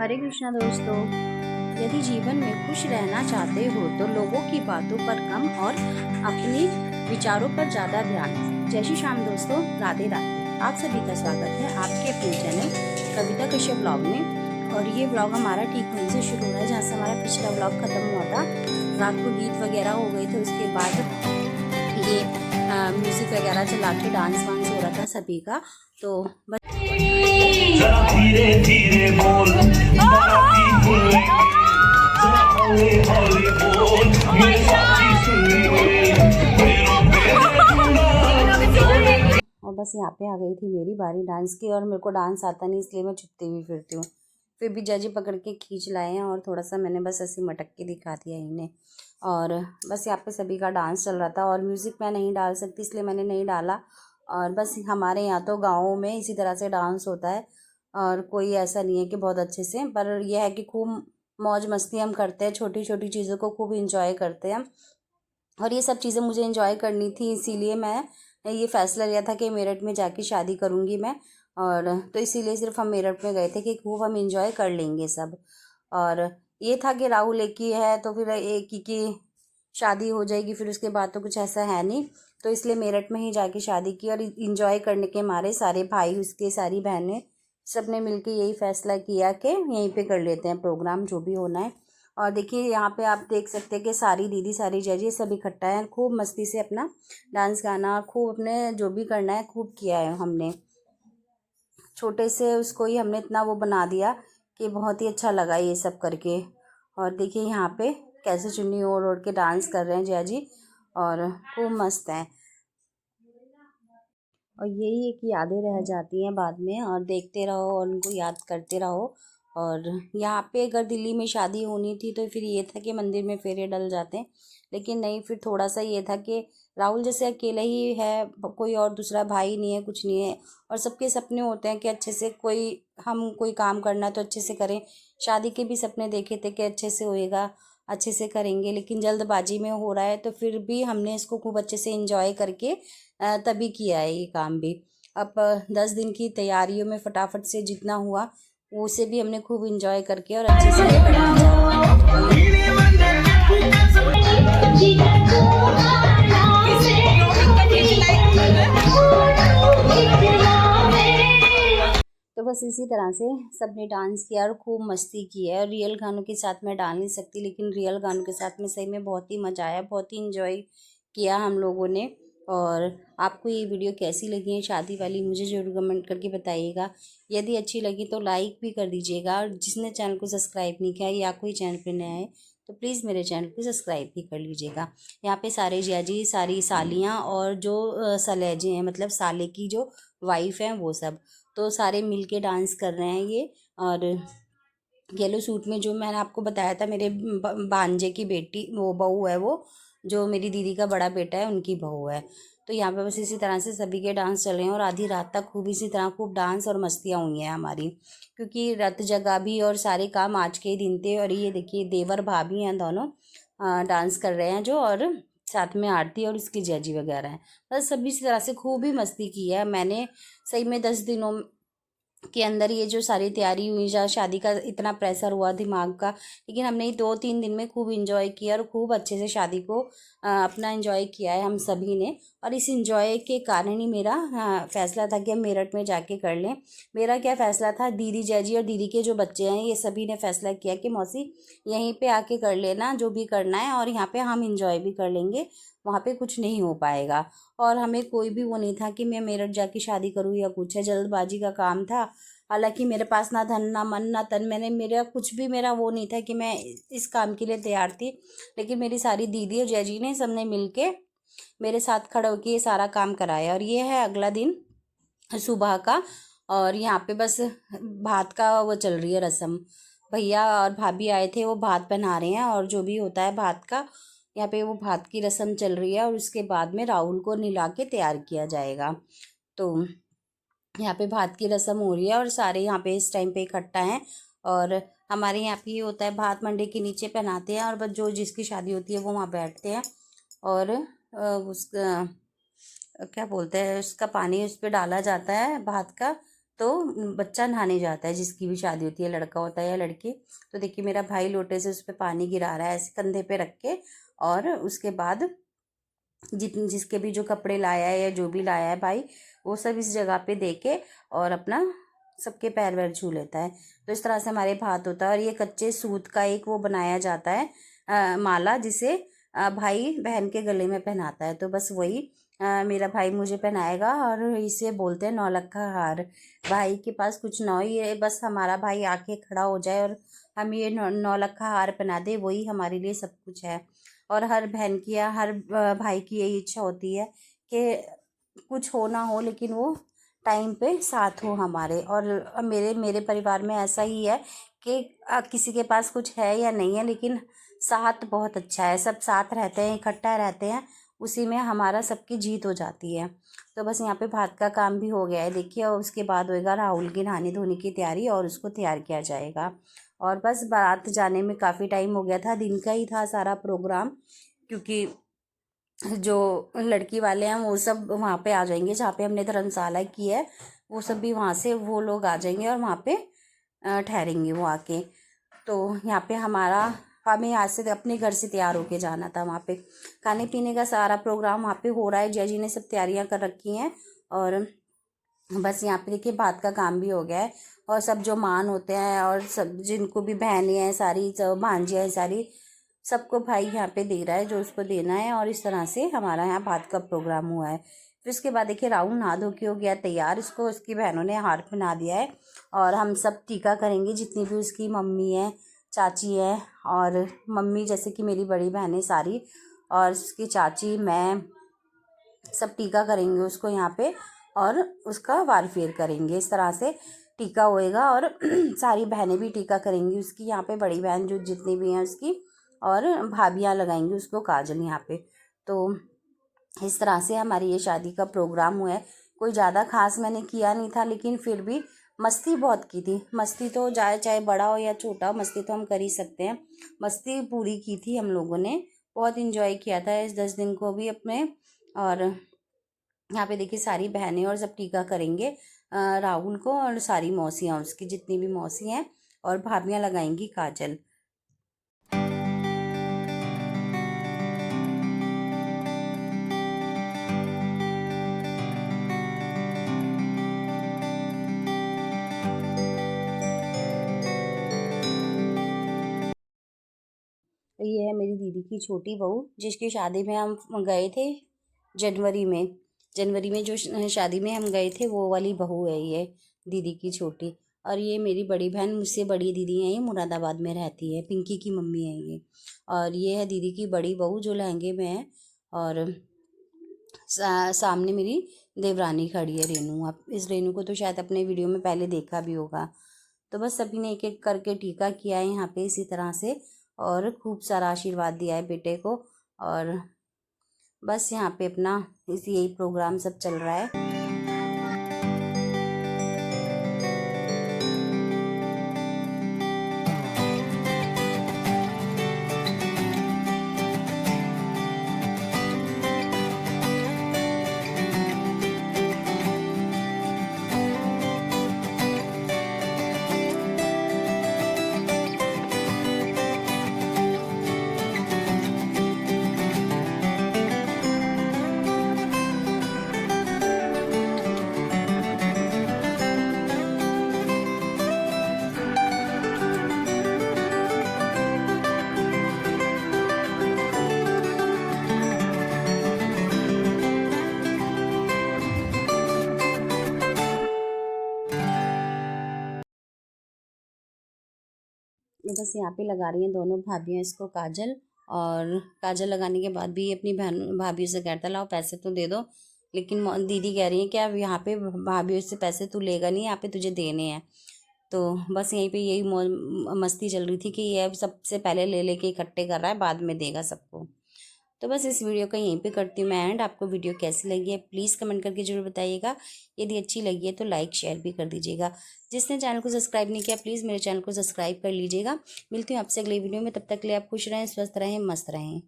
हरे कृष्णा दोस्तों। यदि जीवन में खुश रहना चाहते हो तो लोगों की बातों पर कम और अपने विचारों पर ज़्यादा ध्यान। जय श्री श्याम दोस्तों, राधे राधे। आप सभी का स्वागत है आपके अपने चैनल कविता कश्यप ब्लॉग में। और ये ब्लॉग हमारा ठीक वहीं से शुरू हो रहा है जहाँ से हमारा पिछला ब्लॉग खत्म हुआ था। रात को गीत वगैरह हो गए थे, उसके बाद ये म्यूज़िक वगैरह चला के डांस वांस हो रहा था सभी का। तो बस जरा धीरे धीरे बोल, हौले हौले बोल, मेरे साथी सुन ले, और बस यहाँ पे आ गई थी मेरी बारी डांस की। और मेरे को डांस आता नहीं इसलिए मैं छुपती हुई फिरती हूँ। फिर भी जजी पकड़ के खींच लाए हैं और थोड़ा सा मैंने बस ऐसी मटक के दिखा दिया इन्हें। और बस यहाँ पे सभी का डांस चल रहा था और म्यूज़िक मैं नहीं डाल सकती इसलिए मैंने नहीं डाला। और बस हमारे यहाँ तो गाँव में इसी तरह से डांस होता है और कोई ऐसा नहीं है कि बहुत अच्छे से, पर यह है कि खूब मौज मस्ती हम करते हैं, छोटी छोटी चीज़ों को खूब इंजॉय करते हैं। और ये सब चीज़ें मुझे इंजॉय करनी थी, इसीलिए मैं ये फ़ैसला लिया था कि मेरठ में जाके शादी करूँगी मैं। और तो इसीलिए सिर्फ हम मेरठ में गए थे कि खूब हम इंजॉय कर लेंगे सब। और ये था कि राहुल एक ही है तो फिर एक ही की शादी हो जाएगी, फिर उसके बाद तो कुछ ऐसा है नहीं। तो इसलिए मेरठ में ही जाके शादी की और इंजॉय करने के मारे सारे भाई उसके सारी बहनें सब ने मिलके यही फ़ैसला किया कि यहीं पे कर लेते हैं प्रोग्राम जो भी होना है। और देखिए यहाँ पे आप देख सकते हैं कि सारी दीदी सारी जजी सब इकट्ठा है, खूब मस्ती से अपना डांस गाना खूब अपने जो भी करना है खूब किया है हमने। छोटे से उसको ही हमने इतना वो बना दिया कि बहुत ही अच्छा लगा ये सब करके। और देखिए यहाँ पे कैसे चुन्नी ओढ़ ओढ़ के डांस कर रहे हैं जया जी और खूब मस्त हैं। और यही एक यादें रह जाती हैं बाद में, और देखते रहो और उनको याद करते रहो। और यहाँ पे अगर दिल्ली में शादी होनी थी तो फिर ये था कि मंदिर में फेरे डल जाते हैं, लेकिन नहीं, फिर थोड़ा सा ये था कि राहुल जैसे अकेला ही है, कोई और दूसरा भाई नहीं है, कुछ नहीं है। और सबके सपने होते हैं कि अच्छे से हम कोई काम करना तो अच्छे से करें। शादी के भी सपने देखे थे कि अच्छे से होएगा, अच्छे से करेंगे, लेकिन जल्दबाजी में हो रहा है तो फिर भी हमने इसको खूब अच्छे से एंजॉय करके तभी किया है ये काम भी। अब 10 दिन की तैयारियों में फटाफट से जितना हुआ उसे भी हमने खूब इंजॉय करके और अच्छे से कर लिया। तो बस इसी तरह से सबने डांस किया और खूब मस्ती की है। और रियल गानों के साथ मैं डाल नहीं सकती, लेकिन रियल गानों के साथ में सही में बहुत ही मज़ा आया, बहुत ही इंजॉय किया हम लोगों ने। और आपको ये वीडियो कैसी लगी है शादी वाली, मुझे ज़रूर कमेंट करके बताइएगा। यदि अच्छी लगी तो लाइक भी कर दीजिएगा, और जिसने चैनल को सब्सक्राइब नहीं किया या कोई चैनल पर नया है तो प्लीज़ मेरे चैनल को सब्सक्राइब भी कर लीजिएगा। यहाँ पे सारे जिया जी, सारी सालियाँ और जो सलेजे हैं, मतलब साले की जो वाइफ हैं वो सब, तो सारे मिलके डांस कर रहे हैं ये। और येलो सूट में जो मैंने आपको बताया था मेरे भांजे की बेटी, वो बहू है, वो जो मेरी दीदी का बड़ा बेटा है उनकी बहू है। तो यहाँ पे बस इसी तरह से सभी के डांस चल रहे हैं और आधी रात तक खूब इसी तरह खूब डांस और मस्तियाँ हुई हैं हमारी, क्योंकि रत जगह भी और सारे काम आज के ही दिन थे। और ये देखिए देवर भाभी हैं दोनों डांस कर रहे हैं जो, और साथ में आरती और इसकी जजी वगैरह हैं। बस सभी इसी तरह से खूब ही मस्ती की है मैंने। सही में 10 दिनों के अंदर ये जो सारी तैयारी हुई, या शादी का इतना प्रेशर हुआ दिमाग का, लेकिन हमने 2-3 दिन में खूब इंजॉय किया और खूब अच्छे से शादी को अपना इंजॉय किया है हम सभी ने। और इस इंजॉय के कारण ही मेरा फैसला था कि हम मेरठ में जाके कर लें। मेरा क्या फ़ैसला था, दीदी जैजी और दीदी के जो बच्चे हैं ये सभी ने फैसला किया कि मौसी यहीं पे आके कर लेना जो भी करना है, और यहाँ पे हम इंजॉय भी कर लेंगे, वहाँ पे कुछ नहीं हो पाएगा। और हमें कोई भी वो नहीं था कि मैं मेरठ जाके शादी करूँ या कुछ है, जल्दबाजी का काम था। हालांकि मेरे पास ना धन ना मन ना तन, मेरा कुछ भी मेरा वो नहीं था कि मैं इस काम के लिए तैयार थी। लेकिन मेरी सारी दीदी और जैजी ने सबने मिलके मेरे साथ खड़े होकर ये सारा काम कराया। और ये है अगला दिन सुबह का, और यहाँ पे बस भात का वो चल रही है रस्म। भैया और भाभी आए थे, वो भात बना रहे हैं और जो भी होता है भात का, यहाँ पे वो भात की रस्म चल रही है। और उसके बाद में राहुल को नहला के तैयार किया जाएगा। तो यहाँ पे भात की रस्म हो रही है और सारे यहाँ पे इस टाइम पे इकट्ठा हैं। और हमारे यहाँ पे ये होता है, भात मंडे के नीचे पहनाते हैं और बस जो जिसकी शादी होती है वो वहाँ बैठते हैं। और उसका क्या बोलते हैं, उसका पानी उस पर डाला जाता है भात का, तो बच्चा नहाने जाता है, जिसकी भी शादी होती है, लड़का होता है या लड़की। तो देखिए मेरा भाई लोटे से उस पर पानी गिरा रहा है ऐसे कंधे पे रख के, और उसके बाद जिसके भी जो कपड़े लाया है या जो भी लाया है भाई, वो सब इस जगह पे दे के और अपना सबके पैर वैर छू लेता है। तो इस तरह से हमारे भात होता है। और ये कच्चे सूत का एक वो बनाया जाता है माला, जिसे भाई बहन के गले में पहनाता है। तो बस वही मेरा भाई मुझे पहनाएगा, और इसे बोलते हैं नौलखा हार। भाई के पास कुछ ना हो, ये बस हमारा भाई आके खड़ा हो जाए और हम ये नौलखा हार पहना दे, वही हमारे लिए सब कुछ है। और हर बहन की या हर भाई की यही इच्छा होती है कि कुछ हो ना हो, लेकिन वो टाइम पे साथ हो हमारे। और मेरे मेरे परिवार में ऐसा ही है कि किसी के पास कुछ है या नहीं है, लेकिन साथ बहुत अच्छा है। सब साथ रहते हैं, इकट्ठा रहते हैं, उसी में हमारा सबकी जीत हो जाती है। तो बस यहाँ पे भात का काम भी हो गया है देखिए, और उसके बाद होएगा राहुल की नहाने धोने की तैयारी, और उसको तैयार किया जाएगा। और बस बारात जाने में काफ़ी टाइम हो गया था, दिन का ही था सारा प्रोग्राम, क्योंकि जो लड़की वाले हैं वो सब वहाँ पे आ जाएंगे, जहाँ पे हमने धर्मशाला की है, वो सब भी वहाँ से वो लोग आ जाएंगे और वहाँ पे ठहरेंगे वो आके। तो यहाँ पे हमें यहाँ से अपने घर से तैयार होके जाना था वहाँ पे। खाने पीने का सारा प्रोग्राम वहाँ पे हो रहा है, जय जी ने सब तैयारियाँ कर रखी हैं। और बस यहाँ पे देखिए भात का काम भी हो गया है, और सब जो मान होते हैं और सब जिनको भी बहनें हैं सारी, जो भांजियाँ हैं सारी, सबको भाई यहाँ पे दे रहा है जो उसको देना है। और इस तरह से हमारा यहाँ भात का प्रोग्राम हुआ है। फिर उसके बाद देखिए राहुल नहा धो के हो गया तैयार, इसको उसकी बहनों ने हार पहना दिया है। और हम सब टीका करेंगे, जितनी भी उसकी मम्मी है, चाची है, और मम्मी जैसे कि मेरी बड़ी बहनें सारी, और उसकी चाची, मैं, सब टीका करेंगे उसको यहाँ पे, और उसका वार फेर करेंगे। इस तरह से टीका होएगा, और सारी बहनें भी टीका करेंगी उसकी यहाँ पे, बड़ी बहन जो जितनी भी हैं उसकी, और भाभियाँ लगाएंगी उसको काजल यहाँ पे। तो इस तरह से हमारी ये शादी का प्रोग्राम हुआ है। कोई ज़्यादा खास मैंने किया नहीं था, लेकिन फिर भी मस्ती बहुत की थी। मस्ती तो चाहे बड़ा हो या छोटा हो, मस्ती तो हम कर ही सकते हैं। मस्ती पूरी की थी हम लोगों ने, बहुत इंजॉय किया था इस 10 दिन को भी अपने। और यहाँ पे देखिए सारी बहनें और सब टीका करेंगे राहुल को, और सारी मौसियाँ उसकी जितनी भी मौसी हैं, और भाभियाँ लगाएंगी काजल। ये है मेरी दीदी की छोटी बहू, जिसकी शादी में हम गए थे जनवरी में। जनवरी में जो शादी में हम गए थे, वो वाली बहू है ये दीदी की छोटी। और ये मेरी बड़ी बहन, मुझसे बड़ी दीदी है, ये मुरादाबाद में रहती है, पिंकी की मम्मी है ये। और ये है दीदी की बड़ी बहू जो लहंगे में है। और सामने मेरी देवरानी खड़ी है, रेनू। आप इस रेनू को तो शायद अपने वीडियो में पहले देखा भी होगा। तो बस सभी ने एक एक करके टीका किया है यहाँ पे इसी तरह से, और खूब सारा आशीर्वाद दिया है बेटे को। और बस यहाँ पे अपना यही प्रोग्राम सब चल रहा है। बस यहाँ पे लगा रही हैं दोनों भाभियाँ इसको काजल। और काजल लगाने के बाद भी अपनी बहन भाभी से कहता लाओ पैसे तो दे दो, लेकिन दीदी कह रही है कि अब यहाँ पे भाभी से पैसे तू लेगा नहीं, यहाँ पे तुझे देने हैं। तो बस यहीं पे यही मस्ती चल रही थी कि ये अब सबसे पहले ले लेके इकट्ठे कर रहा है, बाद में देगा सबको। तो बस इस वीडियो को यहीं पे करती हूँ मैं एंड। आपको वीडियो कैसी लगी है प्लीज़ कमेंट करके जरूर बताइएगा। यदि अच्छी लगी है तो लाइक शेयर भी कर दीजिएगा। जिसने चैनल को सब्सक्राइब नहीं किया प्लीज़ मेरे चैनल को सब्सक्राइब कर लीजिएगा। मिलती हूँ आपसे अगले वीडियो में, तब तक के लिए आप खुश रहें, स्वस्थ रहें, मस्त रहें।